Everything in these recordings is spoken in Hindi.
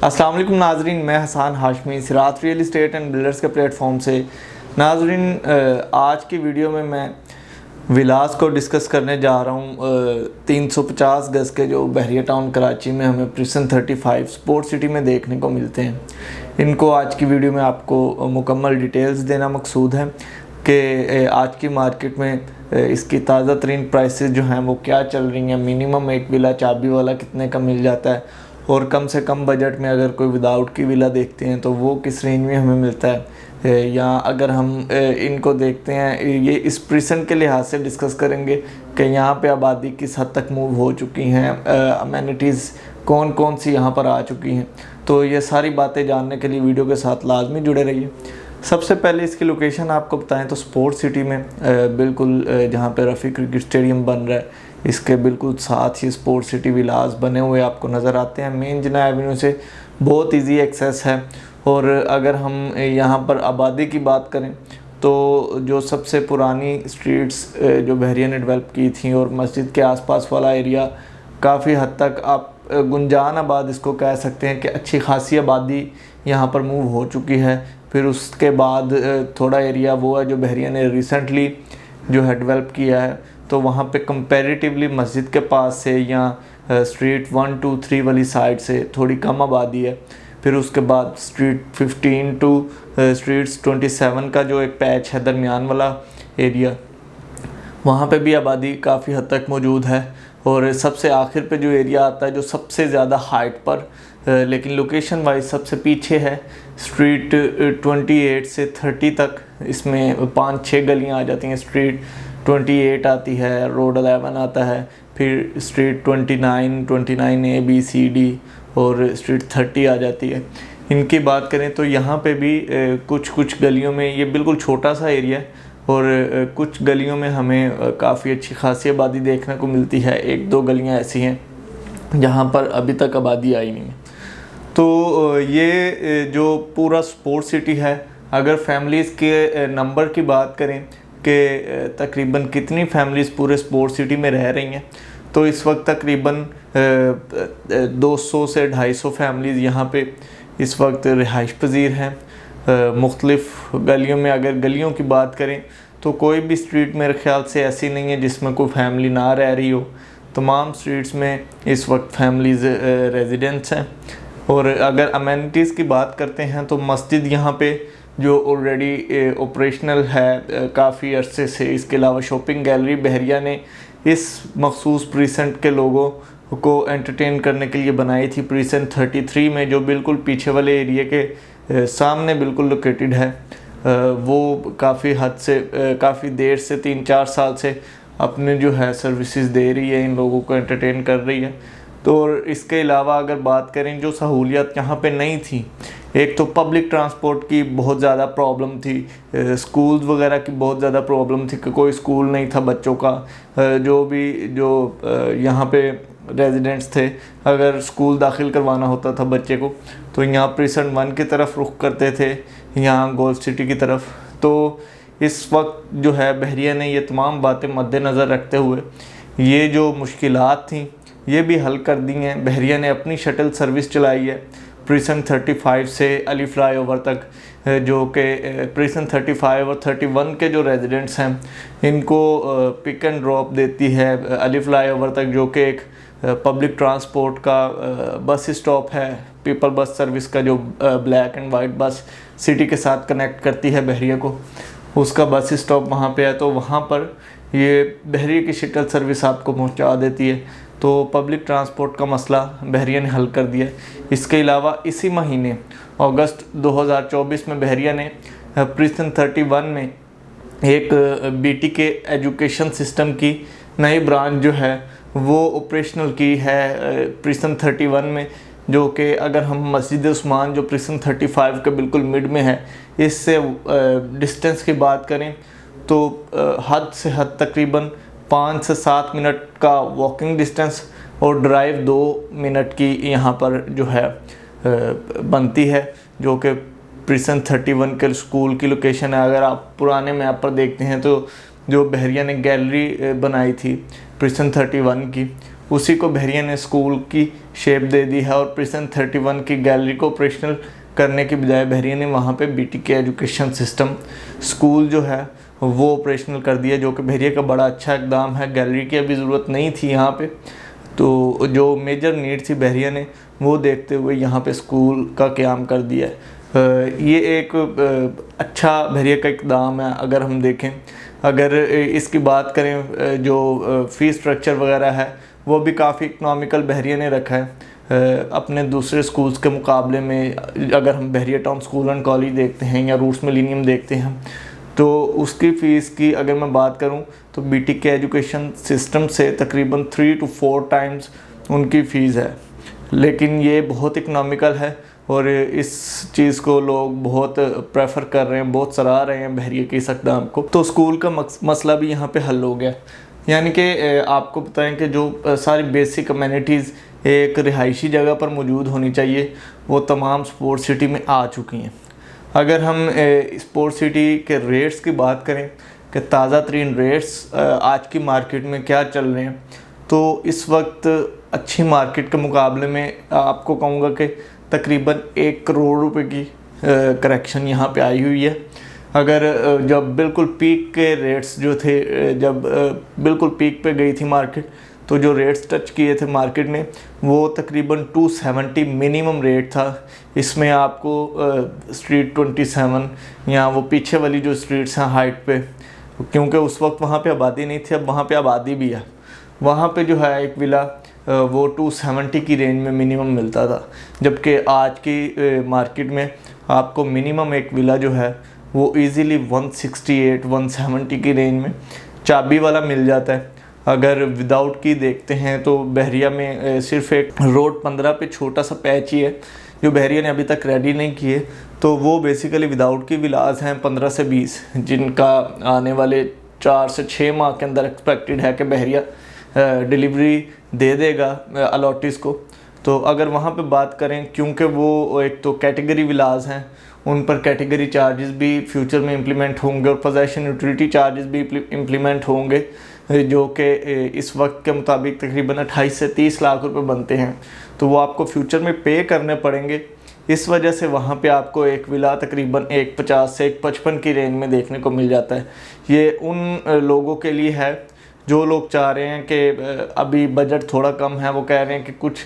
अस्सलाम वालेकुम नाजरीन, मैं हसन हाशमी सिरात रियल इस्टेट एंड बिल्डर्स के प्लेटफॉर्म से। नाजरीन, आज की वीडियो में मैं विलास को डिस्कस करने जा रहा हूँ। 350 गज़ के जो बहरिया टाउन कराची में हमें प्रिसन 35 स्पोर्ट सिटी में देखने को मिलते हैं, इनको आज की वीडियो में आपको मुकम्मल डिटेल्स देना मकसूद है कि आज की मार्केट में इसकी ताज़ा तरीन प्राइसेस जो हैं वो क्या चल रही हैं। मिनिमम एक विला चाबी वाला कितने का मिल जाता है और कम से कम बजट में अगर कोई विदाउट की विला देखते हैं तो वो किस रेंज में हमें मिलता है। या अगर हम इनको देखते हैं, ये इस प्रिसन के लिहाज से डिस्कस करेंगे कि यहाँ पे आबादी किस हद तक मूव हो चुकी हैं, अमेनिटीज़ कौन कौन सी यहाँ पर आ चुकी हैं। तो ये सारी बातें जानने के लिए वीडियो के साथ लाजमी जुड़े रहिए। सबसे पहले इसकी लोकेशन आपको बताएं तो स्पोर्ट सिटी में बिल्कुल जहाँ पे रफ़ी क्रिकेट स्टेडियम बन रहा है, इसके बिल्कुल साथ ही स्पोर्ट सिटी विलास बने हुए आपको नज़र आते हैं। मेन जिना एवेन्यू से बहुत इजी एक्सेस है। और अगर हम यहाँ पर आबादी की बात करें तो जो सबसे पुरानी स्ट्रीट्स जो बहरिया ने डेवलप की थी और मस्जिद के आसपास वाला एरिया काफ़ी हद तक आप गुंजान आबाद इसको कह सकते हैं कि अच्छी खासी आबादी यहाँ पर मूव हो चुकी है। फिर उसके बाद थोड़ा एरिया वो है जो बहरिया ने रिसेंटली जो है डेवलप किया है, तो वहाँ पे कंपैरेटिवली मस्जिद के पास से या स्ट्रीट 1, 2, 3 वाली साइड से थोड़ी कम आबादी है। फिर उसके बाद स्ट्रीट 15 टू स्ट्रीट्स 27 का जो एक पैच है दरमियान वाला एरिया, वहाँ पे भी आबादी काफ़ी हद तक मौजूद है। और सबसे आखिर पे जो एरिया आता है जो सबसे ज़्यादा हाइट पर लेकिन लोकेशन वाइज सबसे पीछे है, स्ट्रीट 28 से 30 तक, इसमें 5-6 गलियाँ आ जाती हैं। स्ट्रीट 28 आती है, रोड 11 आता है, फिर street 29 A B C D और स्ट्रीट 30 आ जाती है। इनकी बात करें तो यहाँ पे भी कुछ गलियों में, ये बिल्कुल छोटा सा एरिया है और कुछ गलियों में हमें काफ़ी अच्छी खासी आबादी देखने को मिलती है। 1-2 गलियाँ ऐसी हैं जहाँ पर अभी तक आबादी आई नहीं है। तो ये जो पूरा स्पोर्ट सिटी है, अगर फैमिलीज़ के नंबर की बात करें कि तकरीबन कितनी फैमिलीज़ पूरे स्पोर्ट सिटी में रह रही हैं, तो इस वक्त तकरीबन 200 से 250 फैमिलीज़ यहाँ पे इस वक्त रिहाइश पजीर हैं। मुख्तलिफ़ गलियों में अगर गलियों की बात करें तो कोई भी स्ट्रीट मेरे ख्याल से ऐसी नहीं है जिसमें कोई फैमिली ना रह रही हो। तमाम स्ट्रीट्स में इस वक्त फैमिलीज़ रेजिडेंट्स हैं। और अगर अमेनिटीज़ की बात करते हैं तो मस्जिद यहाँ पे जो ऑलरेडी ऑपरेशनल है काफ़ी अरसे से, इसके अलावा शॉपिंग गैलरी बहरिया ने इस मखसूस प्रीसेंट के लोगों को एंटरटेन करने के लिए बनाई थी, प्रीसेंट 33 में, जो बिल्कुल पीछे वाले एरिया के सामने बिल्कुल लोकेटेड है। वो काफ़ी हद से काफ़ी देर से 3-4 साल से अपने जो है सर्विसेज दे रही है, इन लोगों को एंटरटेन कर रही है। तो इसके अलावा अगर बात करें जो सहूलियत यहाँ पे नहीं थी, एक तो पब्लिक ट्रांसपोर्ट की बहुत ज़्यादा प्रॉब्लम थी, स्कूल्स वगैरह की बहुत ज़्यादा प्रॉब्लम थी कि कोई स्कूल नहीं था बच्चों का। जो यहाँ पे रेजिडेंट्स थे, अगर स्कूल दाखिल करवाना होता था बच्चे को तो यहाँ प्रिसन 1 की तरफ रुख करते थे, यहाँ गोल्फ सिटी की तरफ। तो इस वक्त जो है बहरिया ने ये तमाम बातें मद्देनज़र रखते हुए ये जो मुश्किलात थी ये भी हल कर दी हैं। बहरिया ने अपनी शटल सर्विस चलाई है प्रिसन 35 से अली फ्लाईओवर तक, जो कि प्रिसन 35 और 31 के जो रेजिडेंट्स हैं इनको पिक एंड ड्रॉप देती है अली फ्लाईओवर तक, जो कि एक पब्लिक ट्रांसपोर्ट का बस स्टॉप है, पीपल बस सर्विस का, जो black and white bus city के साथ कनेक्ट करती है बहरिया को, उसका बस स्टॉप वहाँ पे है। तो वहाँ पर ये बहरिया की शटल सर्विस आपको पहुँचा देती है। तो पब्लिक ट्रांसपोर्ट का मसला बहरिया ने हल कर दिया। इसके अलावा इसी महीने अगस्त 2024 में बहरिया ने प्रिसन 31 में एक BT के एजुकेशन सिस्टम की नई ब्रांच जो है वो ऑपरेशनल की है प्रिसन 31 में, जो कि अगर हम मस्जिद उस्मान जो प्रिसन 35 के बिल्कुल मिड में है, इससे डिस्टेंस की बात करें तो हद से हद तकरीबन 5 से 7 मिनट का वॉकिंग डिस्टेंस और ड्राइव 2 मिनट की यहाँ पर जो है बनती है, जो कि प्रिसन 31 के स्कूल की लोकेशन है। अगर आप पुराने मैप पर देखते हैं तो जो बहरिया ने गैलरी बनाई थी प्रिसन 31 की, उसी को बहरिया ने स्कूल की शेप दे दी है और प्रिसन 31 की गैलरी को ऑपरेशनल करने के बजाय बहरिया ने वहाँ पे बीटीके एजुकेशन सिस्टम स्कूल जो है वो ऑपरेशनल कर दिया, जो कि बहरिया का बड़ा अच्छा इकदाम है। गैलरी की अभी ज़रूरत नहीं थी यहाँ पे, तो जो मेजर नीड थी बहरिया ने वो देखते हुए यहाँ पे स्कूल का क़याम कर दिया है। ये एक अच्छा बहरिया का इकदाम है। अगर हम देखें, अगर इसकी बात करें, जो फ़ीस स्ट्रक्चर वगैरह है वो भी काफ़ी इकनॉमिकल बहरिया ने रखा है अपने दूसरे स्कूल्स के मुकाबले में। अगर हम बहरिया टाउन स्कूल एंड कॉलेज देखते हैं या रूट्स मिलेनियम देखते हैं, तो उसकी फ़ीस की अगर मैं बात करूं तो बीटीके एजुकेशन सिस्टम से तकरीबन 3 to 4 टाइम्स उनकी फ़ीस है। लेकिन ये बहुत इकनॉमिकल है और इस चीज़ को लोग बहुत प्रेफर कर रहे हैं, बहुत सराह रहे हैं बहरिया के इस इक़दाम को। तो स्कूल का मसला भी यहाँ पे हल हो गया। यानी कि आपको बताएं कि जो सारी बेसिक अमेनिटीज़ एक रिहायशी जगह पर मौजूद होनी चाहिए वो तमाम स्पोर्ट्स सिटी में आ चुकी हैं। अगर हम स्पोर्ट्स सिटी के रेट्स की बात करें कि ताज़ा तरीन रेट्स आज की मार्केट में क्या चल रहे हैं, तो इस वक्त अच्छी मार्केट के मुकाबले में आपको कहूँगा कि तकरीबन 1 करोड़ रुपए की करेक्शन यहाँ पे आई हुई है। अगर जब बिल्कुल पीक के रेट्स जो थे, जब बिल्कुल पीक पे गई थी मार्केट, तो जो रेट्स टच किए थे मार्केट ने वो तकरीबन 270 मिनिमम रेट था। इसमें आपको स्ट्रीट 27 या वो पीछे वाली जो स्ट्रीट्स हैं हाइट पे, क्योंकि उस वक्त वहाँ पे आबादी नहीं थी, अब वहाँ पे आबादी भी है, वहाँ पे जो है एक विला वो 270 की रेंज में मिनिमम मिलता था। जबकि आज की मार्केट में आपको मिनिमम एक विला जो है वो इजीली 168-170 की रेंज में चाबी वाला मिल जाता है। अगर विदाउट की देखते हैं तो बहरिया में सिर्फ एक रोड 15 पे छोटा सा पैच ही है जो बहरिया ने अभी तक रेडी नहीं किए, तो वो बेसिकली विदाउट की विलास हैं 15 से 20, जिनका आने वाले 4 से 6 माह के अंदर एक्सपेक्टेड है कि बहरिया डिलीवरी दे देगा अलॉटिस को। तो अगर वहाँ पे बात करें, क्योंकि वो एक तो कैटेगरी विलास हैं, उन पर कैटेगरी चार्जेस भी फ्यूचर में इम्प्लीमेंट होंगे और पोजेसन यूटिलिटी चार्जेस भी इम्प्लीमेंट होंगे, जो कि इस वक्त के मुताबिक तकरीबन 28 से 30 लाख रुपए बनते हैं, तो वो आपको फ्यूचर में पे करने पड़ेंगे। इस वजह से वहाँ पे आपको एक विला तकरीबन 150 से 155 की रेंज में देखने को मिल जाता है। ये उन लोगों के लिए है जो लोग चाह रहे हैं कि अभी बजट थोड़ा कम है, वो कह रहे हैं कि कुछ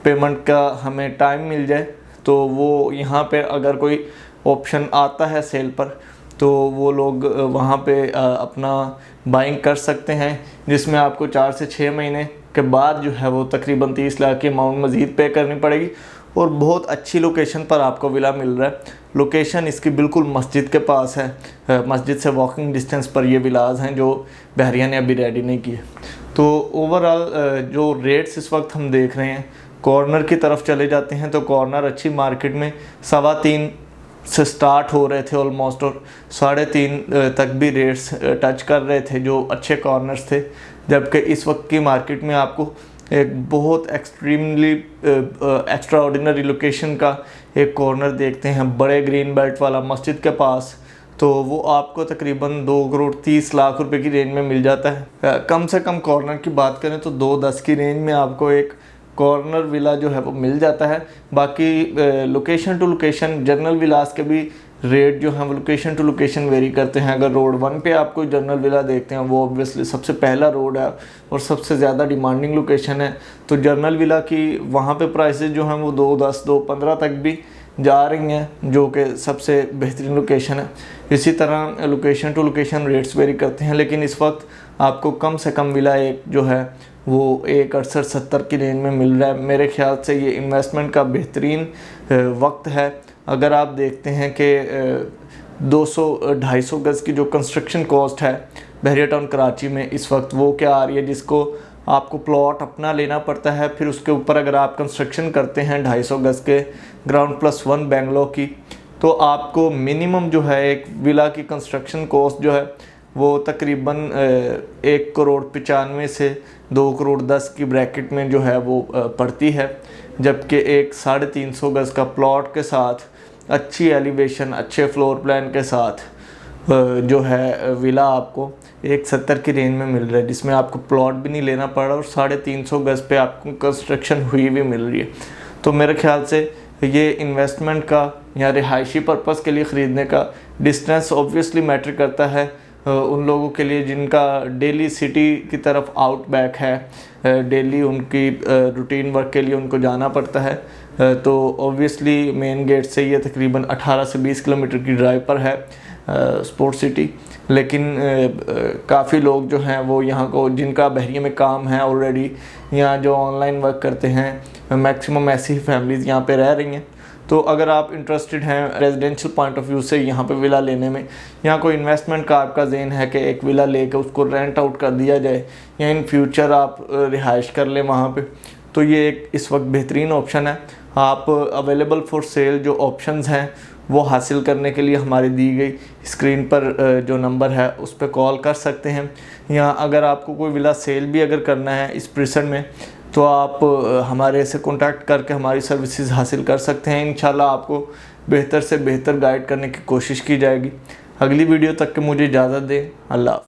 पेमेंट का हमें टाइम मिल जाए, तो वो यहाँ पे अगर कोई ऑप्शन आता है सेल पर तो वो लोग वहाँ पे अपना बाइंग कर सकते हैं, जिसमें आपको 4 से 6 महीने के बाद जो है वो तकरीबन 30 लाख की अमाउंट मज़ीद पे करनी पड़ेगी और बहुत अच्छी लोकेशन पर आपको विला मिल रहा है। लोकेशन इसकी बिल्कुल मस्जिद के पास है, मस्जिद से वॉकिंग डिस्टेंस पर ये विलाज हैं जो बहरिया ने अभी रेडी नहीं किए। तो ओवरऑल जो रेट्स इस वक्त हम देख रहे हैं, कॉर्नर की तरफ चले जाते हैं तो कॉर्नर अच्छी मार्केट में 3.25 से स्टार्ट हो रहे थे ऑलमोस्ट, और 3.5 तक भी रेट्स टच कर रहे थे जो अच्छे कॉर्नर्स थे। जबकि इस वक्त की मार्केट में आपको एक बहुत एक्सट्रीमली एक्स्ट्रा ऑर्डिनरी लोकेशन का एक कॉर्नर देखते हैं, बड़े ग्रीन बेल्ट वाला मस्जिद के पास, तो वो आपको तकरीबन 2 करोड़ 30 लाख रुपए की रेंज में मिल जाता है। कम से कम कॉर्नर की बात करें तो 2.10 की रेंज में आपको एक कॉर्नर विला जो है वो मिल जाता है। बाकी लोकेशन टू लोकेशन जनरल विलास के भी रेट जो हैं वो लोकेशन टू लोकेशन वेरी करते हैं। अगर रोड 1 पे आप कोई जनरल विला देखते हैं, वो ऑब्वियसली सबसे पहला रोड है और सबसे ज़्यादा डिमांडिंग लोकेशन है, तो जनरल विला की वहाँ पे प्राइसेस जो हैं वो 2.10 2.15 तक भी जा रही हैं, जो कि सबसे बेहतरीन लोकेशन है। इसी तरह location to location rates vary करते हैं, लेकिन इस वक्त आपको कम से कम विला एक जो है वो 1.68-70 की रेंज में मिल रहा है। मेरे ख्याल से ये इन्वेस्टमेंट का बेहतरीन वक्त है। अगर आप देखते हैं कि 200-250 गज़ की जो कंस्ट्रक्शन कॉस्ट है बहरिया टाउन कराची में इस वक्त वो क्या आ रही है, जिसको आपको प्लॉट अपना लेना पड़ता है, फिर उसके ऊपर अगर आप कंस्ट्रक्शन करते हैं 250 गज़ के ग्राउंड +1 बेंगलो की, तो आपको मिनिमम जो है एक विला की कंस्ट्रक्शन कॉस्ट जो है वो तकरीबन 1 करोड़ 95 से 2 करोड़ 10 की ब्रैकेट में जो है वो पड़ती है। जबकि एक 350 गज़ का प्लॉट के साथ अच्छी एलिवेशन, अच्छे फ्लोर प्लान के साथ जो है विला आपको 170 की रेंज में मिल रहा है, जिसमें आपको प्लॉट भी नहीं लेना पड़ रहा और 350 गज़ पे आपको कंस्ट्रक्शन हुई भी मिल रही है। तो मेरे ख्याल से ये इन्वेस्टमेंट का या रिहायशी पर्पज़ के लिए ख़रीदने का डिस्टेंस ऑब्वियसली मैटर करता है उन लोगों के लिए जिनका डेली सिटी की तरफ आउटबैक है, डेली उनकी रूटीन वर्क के लिए उनको जाना पड़ता है। तो ऑब्वियसली मेन गेट से ये तकरीबन 18 से 20 किलोमीटर की ड्राइव पर है स्पोर्ट सिटी। लेकिन काफ़ी लोग जो हैं वो यहाँ को जिनका बहरिया में काम है ऑलरेडी, यहाँ जो ऑनलाइन वर्क करते हैं, मैक्सिमम ऐसी फैमिलीज़ यहाँ पे रह रही हैं। तो अगर आप इंटरेस्टेड हैं रेजिडेंशियल पॉइंट ऑफ व्यू से यहाँ पे विला लेने में, यहाँ कोई इन्वेस्टमेंट का आपका ज़हन है कि एक विला लेकर उसको रेंट आउट कर दिया जाए या इन फ्यूचर आप रिहाइश कर लें वहाँ पे, तो ये एक इस वक्त बेहतरीन ऑप्शन है। आप अवेलेबल फॉर सेल जो ऑप्शंस हैं वो हासिल करने के लिए हमारी दी गई स्क्रीन पर जो नंबर है उस पर कॉल कर सकते हैं। या अगर आपको कोई विला सेल भी अगर करना है इस प्रेजेंट में, तो आप हमारे से कांटेक्ट करके हमारी सर्विसेज हासिल कर सकते हैं। इंशाल्लाह आपको बेहतर से बेहतर गाइड करने की कोशिश की जाएगी। अगली वीडियो तक के मुझे इजाज़त दें। अल्लाह।